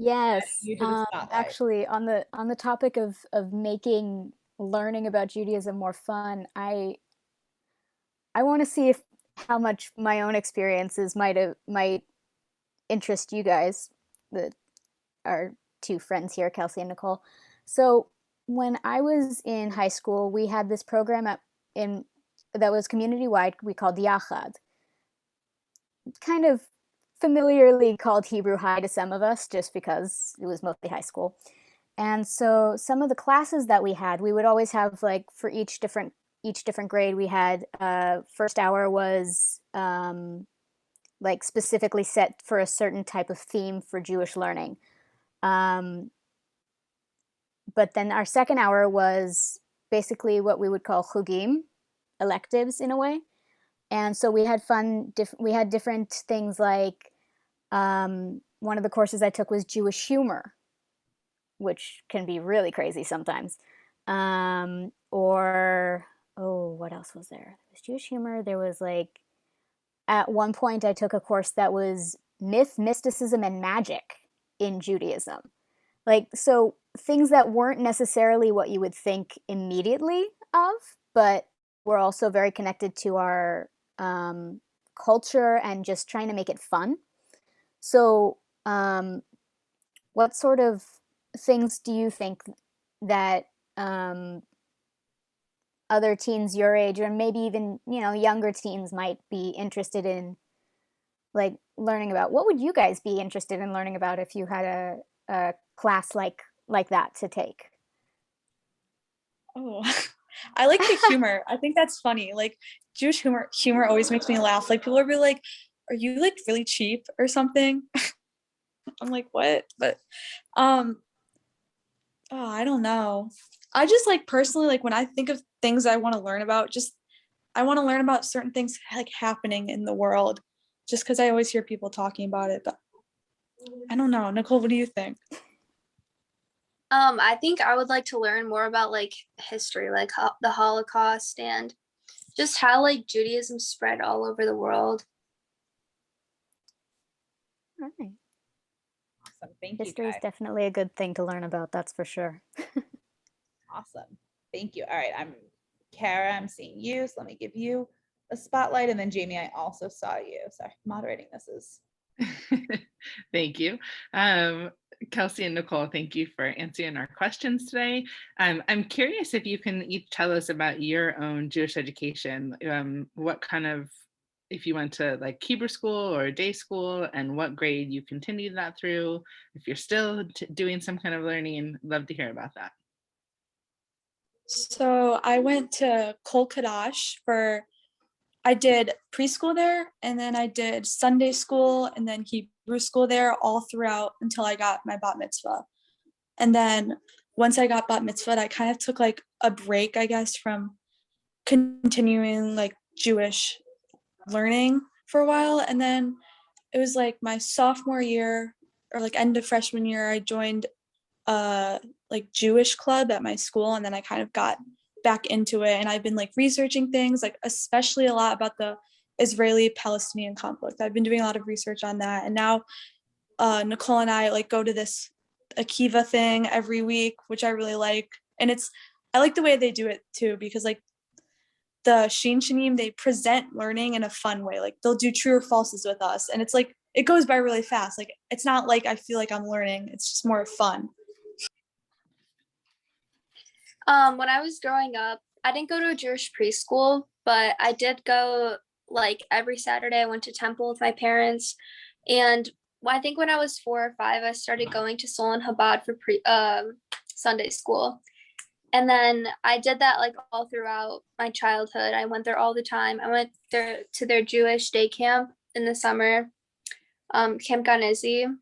Yes. You to the spotlight. Actually, on the topic of making learning about Judaism more fun, I want to see if how much my own experiences might interest you guys, the our two friends here, Kelsey and Nicole. So when I was in high school, we had this program in that was community wide. We called Yachad, kind of familiarly called Hebrew High to some of us, just because it was mostly high school. And so some of the classes that we had, we would always have like for each different grade, we had first hour was like specifically set for a certain type of theme for Jewish learning. Um, but then our second hour was basically what we would call chugim, electives in a way. And so we had fun. We had different things like one of the courses I took was Jewish humor, which can be really crazy sometimes. Or oh, what else was there? There was Jewish humor. There was like at one point I took a course that was mysticism, and magic in Judaism. Like so things that weren't necessarily what you would think immediately of, but were also very connected to our culture and just trying to make it fun. So, what sort of things do you think that other teens your age, or maybe even younger teens, might be interested in, like learning about? What would you guys be interested in learning about if you had a class like that to take? Oh, I like the humor. I think that's funny. Like Jewish humor always makes me laugh. Like people are really like, "Are you like really cheap or something?" I'm like, "What?" But um, oh, I don't know. I just like personally like when I think of things I want to learn about, just I want to learn about certain things like happening in the world, just because I always hear people talking about it. But I don't know, Nicole. What do you think? I think I would like to learn more about like history, like the Holocaust and just how like Judaism spread all over the world. All right. Awesome. Thank you, History is guys. definitely a good thing to learn about, that's for sure. Awesome. Thank you. All right. Kara, I'm seeing you. So let me give you a spotlight. And then Jamie, I also saw you. Sorry, moderating this is. Thank you. Kelsey and Nicole, thank you for answering our questions today. I'm curious if you can each tell us about your own Jewish education. What kind of, if you went to like Hebrew school or day school, and what grade you continued that through, if you're still doing some kind of learning, love to hear about that. So I went to Kol Kadash for I did preschool there, and then I did Sunday school, and then Hebrew school there all throughout until I got my bat mitzvah. And then once I got bat mitzvah, I kind of took like a break, I guess, from continuing like Jewish learning for a while. And then it was like my sophomore year or like end of freshman year, I joined like Jewish club at my school, and then I kind of got back into it, and I've been like researching things like especially a lot about the Israeli-Palestinian conflict. I've been doing a lot of research on that, and now Nicole and I like go to this Akiva thing every week, which I really like, and I like the way they do it too, because like the Shin Shanim, they present learning in a fun way. Like they'll do true or falses with us, and it's like it goes by really fast. Like it's not like I feel like I'm learning, it's just more fun. When I was growing up, I didn't go to a Jewish preschool, but I did go like every Saturday. I went to temple with my parents, and I think when I was 4 or 5, I started going to Solon Chabad for Sunday school, and then I did that like all throughout my childhood. I went there all the time. I went there to their Jewish day camp in the summer, Camp Ganezi,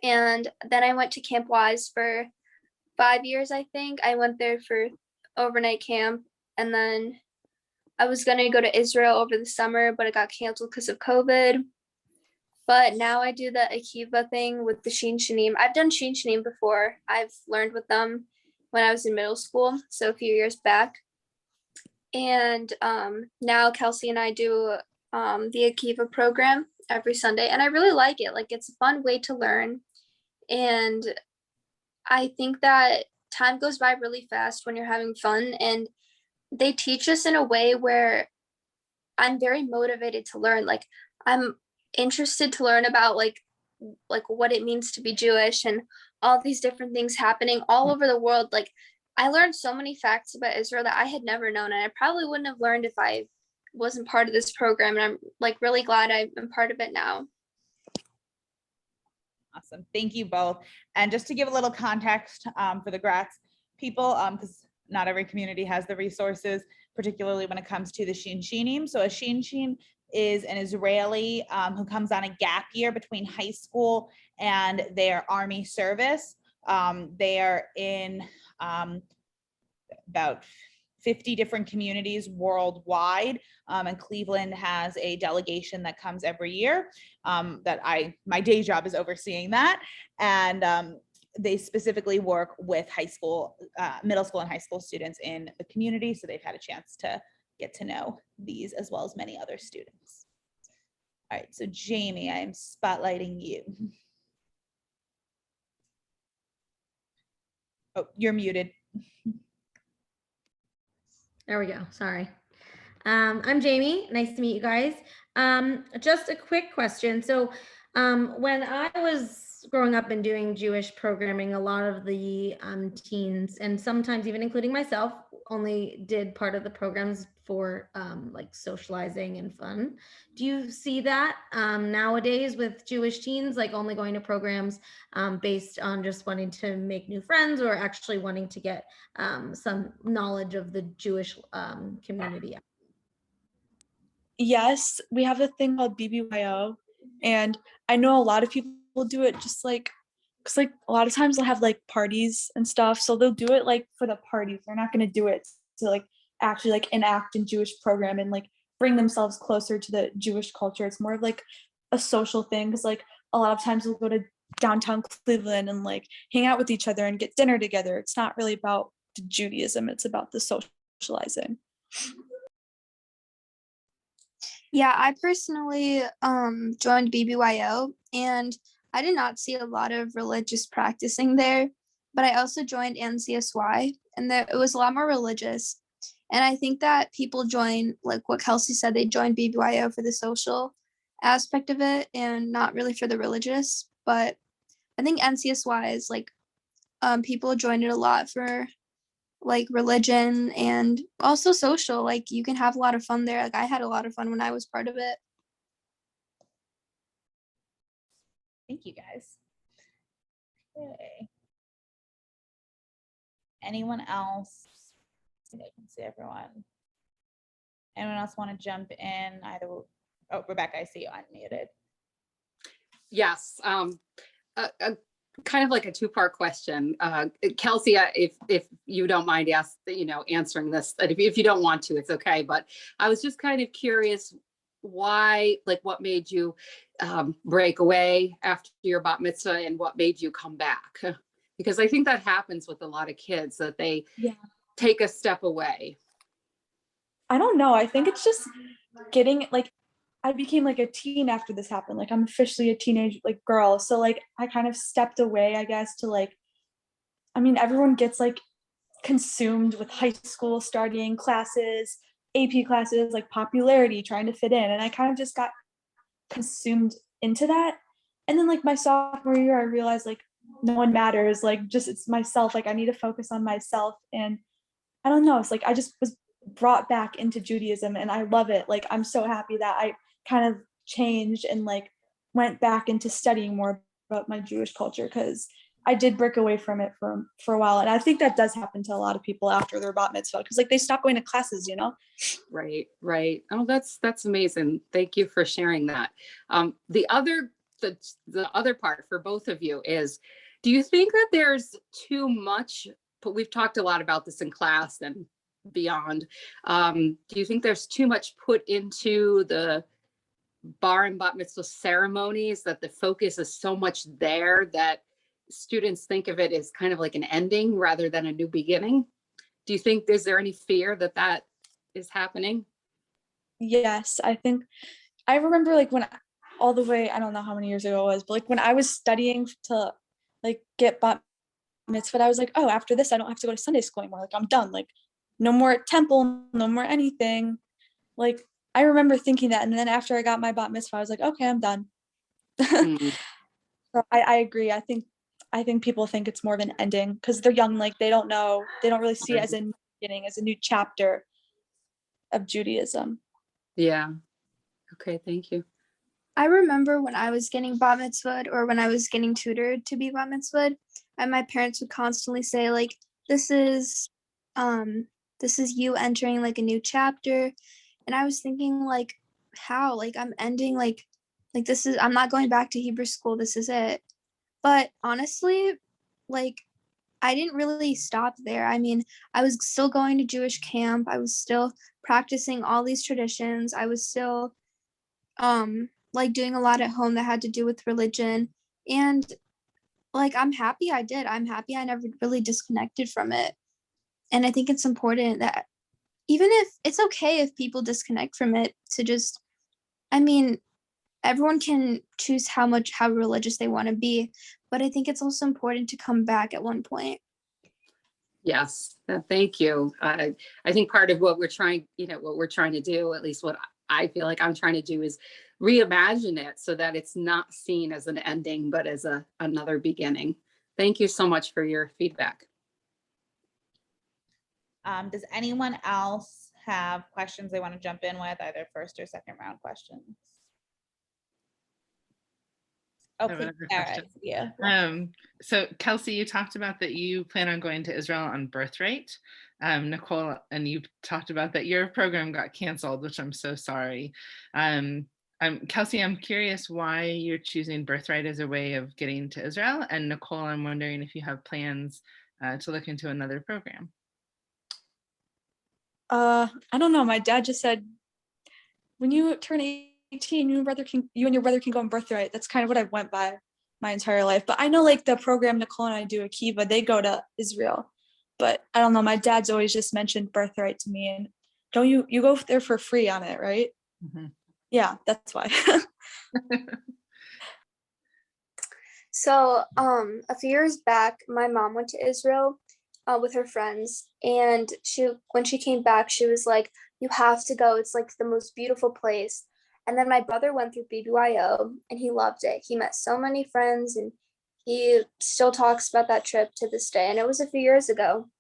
and then I went to Camp Wise for 5 years, I think. I went there for overnight camp, and then I was gonna go to Israel over the summer, but it got canceled because of COVID. But now I do the Akiva thing with the Shin Shanim. I've done Shin Shanim before. I've learned with them when I was in middle school, so a few years back. And now Kelsey and I do the Akiva program every Sunday, and I really like it. Like it's a fun way to learn. And I think that time goes by really fast when you're having fun, and they teach us in a way where I'm very motivated to learn. Like, I'm interested to learn about like what it means to be Jewish and all these different things happening all over the world. Like, I learned so many facts about Israel that I had never known, and I probably wouldn't have learned if I wasn't part of this program. And I'm like really glad I'm part of it now. Awesome. Thank you both. And just to give a little context for the Gratz people, because not every community has the resources, particularly when it comes to the Shinshinim. So a Shinshin is an Israeli who comes on a gap year between high school and their army service. They are in about 50 different communities worldwide. And Cleveland has a delegation that comes every year my day job is overseeing that. And they specifically work with high school, middle school and high school students in the community. So they've had a chance to get to know these as well as many other students. All right, so Jamie, I am spotlighting you. Oh, you're muted. There we go. Sorry. I'm Jamie. Nice to meet you guys. Just a quick question. So when I was growing up and doing Jewish programming, a lot of the teens, and sometimes even including myself, only did part of the programs for like socializing and fun. Do you see that nowadays with Jewish teens, like only going to programs based on just wanting to make new friends or actually wanting to get some knowledge of the Jewish community? Yes, we have a thing called BBYO, and I know a lot of people do it just like, because like a lot of times they'll have like parties and stuff, so they'll do it like for the parties. They're not going to do it to like actually like enact in Jewish program and like bring themselves closer to the Jewish culture. It's more of like a social thing, because like a lot of times we'll go to downtown Cleveland and like hang out with each other and get dinner together. It's not really about the Judaism, it's about the socializing. Yeah, I personally joined BBYO, and I did not see a lot of religious practicing there, but I also joined NCSY, and it was a lot more religious. And I think that people join, like what Kelsey said, they joined BBYO for the social aspect of it and not really for the religious. But I think NCSY is like people join it a lot for like religion and also social. Like you can have a lot of fun there. Like I had a lot of fun when I was part of it. Thank you guys. Okay. Anyone else? I think I can see everyone. Anyone else want to jump in? Either. Oh, Rebecca, I see you unmuted. Yes, kind of like a two-part question. Kelsey, if you don't mind answering this, if you don't want to, it's okay. But I was just kind of curious why, like what made you break away after your bat mitzvah and what made you come back? Because I think that happens with a lot of kids, that they take a step away. I don't know. I think it's just getting like, I became like a teen after this happened. Like I'm officially a teenage like girl. So like I kind of stepped away, I guess, to like, I mean, everyone gets like consumed with high school starting classes, AP classes, like popularity, trying to fit in. And I kind of just got consumed into that. And then like my sophomore year, I realized like no one matters. Like just it's myself. Like I need to focus on myself. And I don't know. It's like I just was brought back into Judaism and I love it. Like I'm so happy that I kind of changed and like went back into studying more about my Jewish culture, because I did break away from it for a while. And I think that does happen to a lot of people after their bat mitzvah, because like they stop going to classes, you know? Right. Oh, that's amazing. Thank you for sharing that. The other part for both of you is, do you think that there's too much, but we've talked a lot about this in class and beyond. Do you think there's too much put into the bar and bat mitzvah ceremonies, that the focus is so much there that students think of it as kind of like an ending rather than a new beginning? Do you think, is there any fear that that is happening? Yes, I think I remember like when all the way, I don't know how many years ago it was, but like when I was studying to like get bat mitzvah, I was like, oh, after this, I don't have to go to Sunday school anymore. Like I'm done. Like no more temple, no more anything. Like I remember thinking that. And then after I got my bat mitzvah, I was like, okay, I'm done. Mm, So I agree. I think people think it's more of an ending because they're young, like they don't know, they don't really see it as a new beginning, as a new chapter of Judaism. yeah. Okay, thank you. I remember when I was getting bat mitzvahed or when I was getting tutored to be bat mitzvahed, and my parents would constantly say like, this is you entering like a new chapter. And I was thinking like, how? Like I'm ending like this is, I'm not going back to Hebrew school. This is it. But honestly, like I didn't really stop there. I mean, I was still going to Jewish camp. I was still practicing all these traditions. I was still like doing a lot at home that had to do with religion. And like I'm happy I did. I'm happy I never really disconnected from it. And I think it's important that even if it's okay if people disconnect from it, to just, I mean, everyone can choose how religious they want to be, but I think it's also important to come back at one point. Yes, thank you. I think part of what we're trying, what we're trying to do, at least what I feel like I'm trying to do, is reimagine it so that it's not seen as an ending, but as another beginning. Thank you so much for your feedback. Does anyone else have questions they want to jump in with, either first or second round questions? I have Okay, another all question. right, yeah. So Kelsey, you talked about that you plan on going to Israel on birthright. Nicole, and you talked about that your program got canceled, which I'm so sorry. Kelsey, I'm curious why you're choosing birthright as a way of getting to Israel. And Nicole, I'm wondering if you have plans to look into another program. I don't know. My dad just said, when you turn 18, you and your brother can go on birthright. That's kind of what I went by my entire life. But I know like the program Nicole and I do at Kiva, they go to Israel. But I don't know. My dad's always just mentioned birthright to me. And don't you go there for free on it, right? Mm-hmm. Yeah, that's why. So, a few years back, my mom went to Israel with her friends, and when she came back, she was like, "You have to go. It's like the most beautiful place." And then my brother went through BBYO, and he loved it. He met so many friends, and he still talks about that trip to this day. And it was a few years ago,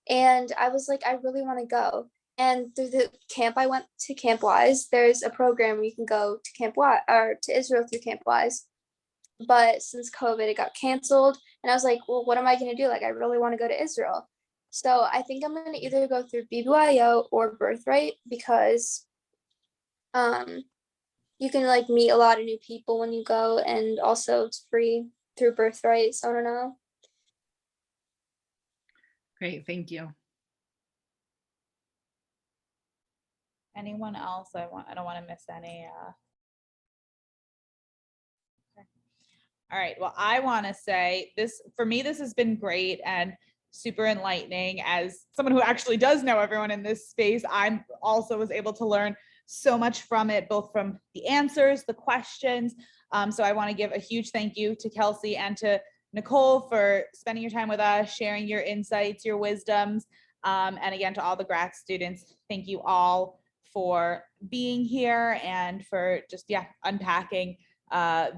and I was like, I really want to go. And through the camp I went to, Camp Wise, there's a program where you can go to Camp Wise or to Israel through Camp Wise. But since COVID, it got canceled. And I was like, well, what am I going to do? Like, I really want to go to Israel. So I think I'm going to either go through BBYO or Birthright because you can like meet a lot of new people when you go. And also it's free through Birthright. So I don't know. Great, thank you. Anyone else? I don't want to miss any. Okay. All right. Well, I want to say this, for me, this has been great and super enlightening. As someone who actually does know everyone in this space, I also was able to learn so much from it, both from the answers, the questions. So I want to give a huge thank you to Kelsey and to Nicole for spending your time with us, sharing your insights, your wisdoms. And again, to all the grad students, thank you all for being here and for just, unpacking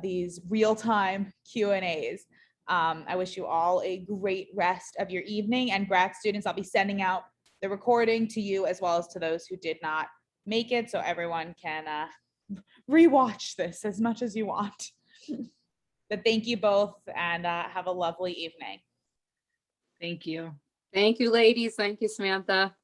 these real-time Q&As. I wish you all a great rest of your evening, and grad students, I'll be sending out the recording to you as well as to those who did not make it, so everyone can rewatch this as much as you want. But thank you both, and have a lovely evening. Thank you. Thank you, ladies. Thank you, Samantha.